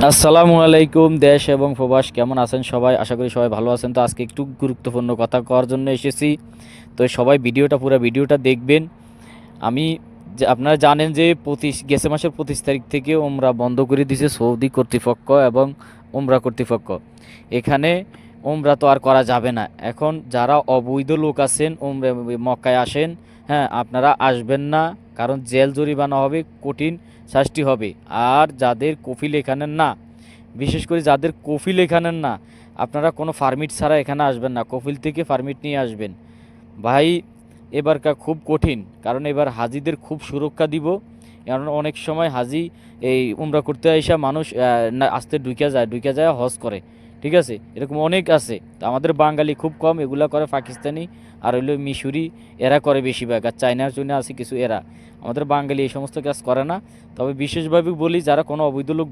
আসসালামু আলাইকুম। দেশ এবং প্রবাস কেমন আছেন সবাই? আশা করি সবাই ভালো আছেন। তো আজকে একটু গুরুত্বপূর্ণ কথা কওয়ার জন্য এসেছি। তো সবাই পুরো ভিডিওটা দেখবেন। আমি আপনারা জানেন যে গেছে মাসের 25 তারিখ থেকে ওমরা বন্ধ করে দিয়েছে সৌদি কর্তৃপক্ষ এবং ওমরা কর্তৃপক্ষ। এখানে ওমরা তো আর করা যাবে না। এখন যারা অবৈধ লোক আছেন ওমরা মক্কায় আসেন, হ্যাঁ আপনারা আসবেন না, কারণ জেল জরিমানা হবে, কঠিন শাস্তি হবে। আর যাদের কফিল এখানের না, বিশেষ করে যাদের কফিল এখানের না, আপনারা কোনো পারমিট ছাড়া এখানে আসবেন না, কফিল থেকে পারমিট নিয়ে আসবেন। ভাই এবারকার খুব কঠিন, কারণ এবার হাজিদের খুব সুরক্ষা দিব। কারণ অনেক সময় হাজি এই উমরা করতে আইসা মানুষ না আসতে ঢুকে যায় হজ করে, ঠিক আছে, এরকম অনেক আছে। তো আমাদের বাঙালি খুব কম এগুলা করে, পাকিস্তানি আর হইলো মিশরি এরা করে বেশিরভাগ, আর চায়নার জন্য আছে কিছু এরা। আমাদের বাঙালি এই সমস্ত কাজ করে না। তবে বিশেষভাবে বলি, যারা কোনো অবৈধ লোক